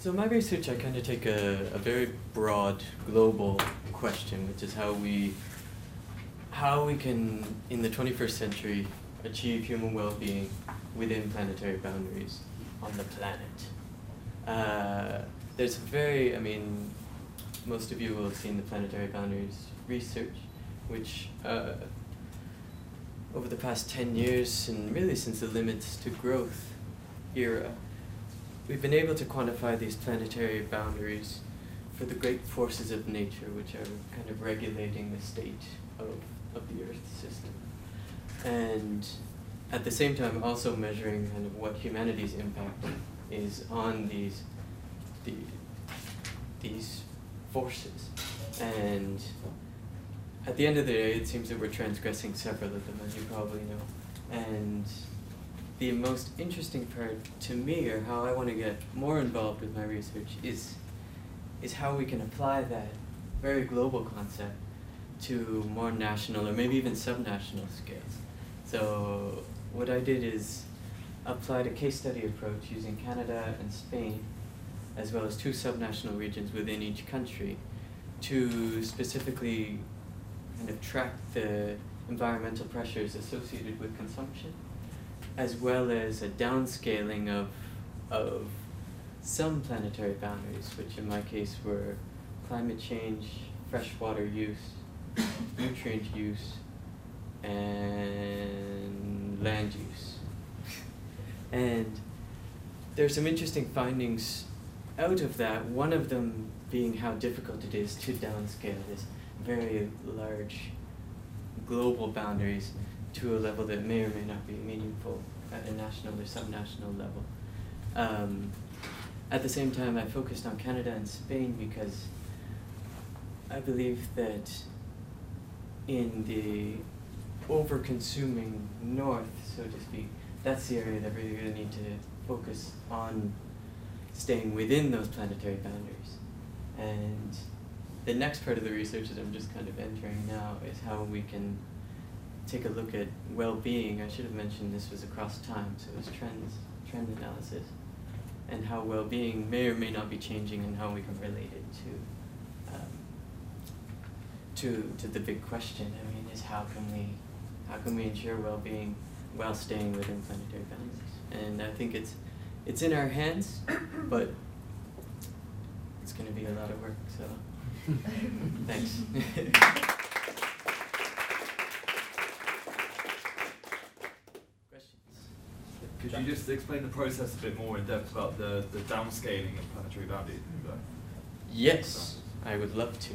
So my research, I kind of take a very broad, global question, which is how we can, in the 21st century, achieve human well-being within planetary boundaries on the planet. There's most of you will have seen the planetary boundaries research, which over the past 10 years, and really since the limits to growth era, we've been able to quantify these planetary boundaries for the great forces of nature, which are kind of regulating the state of the Earth system. And at the same time also measuring kind of what humanity's impact is on these forces. And at the end of the day, it seems that we're transgressing several of them, as you probably know. And the most interesting part to me, or how I want to get more involved with my research, is how we can apply that very global concept to more national or maybe even subnational scales. So what I did is applied a case study approach using Canada and Spain, as well as 2 subnational regions within each country, to specifically kind of track the environmental pressures associated with consumption, as well as a downscaling of some planetary boundaries, which in my case were climate change, freshwater use, nutrient use, and land use. And there's some interesting findings out of that, one of them being how difficult it is to downscale this very large global boundaries to a level that may or may not be meaningful at a national or subnational level. At the same time, I focused on Canada and Spain because I believe that in the over-consuming north, so to speak, that's the area that we're going to need to focus on staying within those planetary boundaries. And the next part of the research that I'm just kind of entering now is how we can take a look at well-being. I should have mentioned this was across time, so it was trend analysis, and how well-being may or may not be changing and how we can relate it to the big question. I mean, is how can we ensure well-being while staying within planetary boundaries? And I think it's in our hands, but it's going to be a lot of work, so thanks. Could you just explain the process a bit more in depth about the downscaling of planetary boundaries? Yes, I would love to.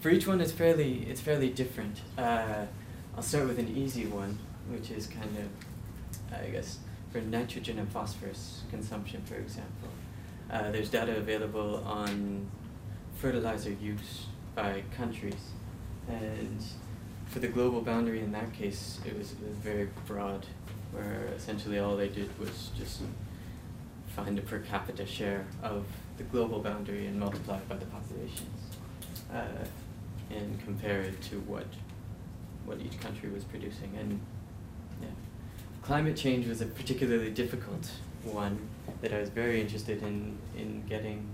For each one, it's fairly different. I'll start with an easy one, which is kind of, I guess, for nitrogen and phosphorus consumption, for example. There's data available on fertilizer use by countries, and for the global boundary in that case, it was very broad, where essentially all they did was just find a per capita share of the global boundary and multiply it by the populations, and compare it to what each country was producing. And yeah, climate change was a particularly difficult one that I was very interested in getting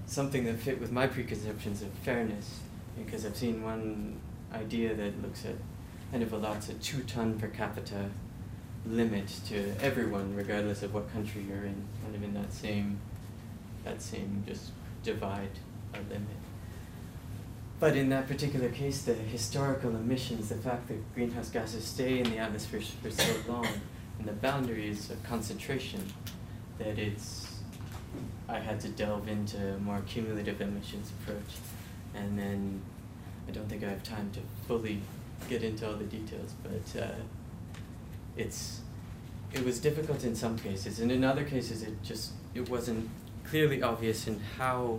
something that fit with my preconceptions of fairness, because I've seen one idea that looks at kind of allots a 2-ton per capita limit to everyone, regardless of what country you're in, kind of in that same just divide a limit. But in that particular case, the historical emissions, the fact that greenhouse gases stay in the atmosphere for so long, and the boundaries of concentration, that I had to delve into a more cumulative emissions approach. And then I don't think I have time to fully get into all the details, but it was difficult in some cases, and in other cases it wasn't clearly obvious in how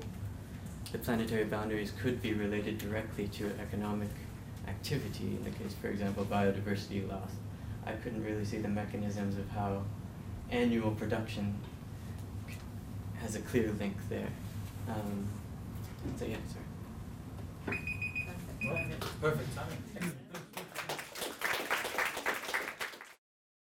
the planetary boundaries could be related directly to economic activity. In the case, for example, biodiversity loss, I couldn't really see the mechanisms of how annual production has a clear link there. So yeah, sorry. Perfect timing.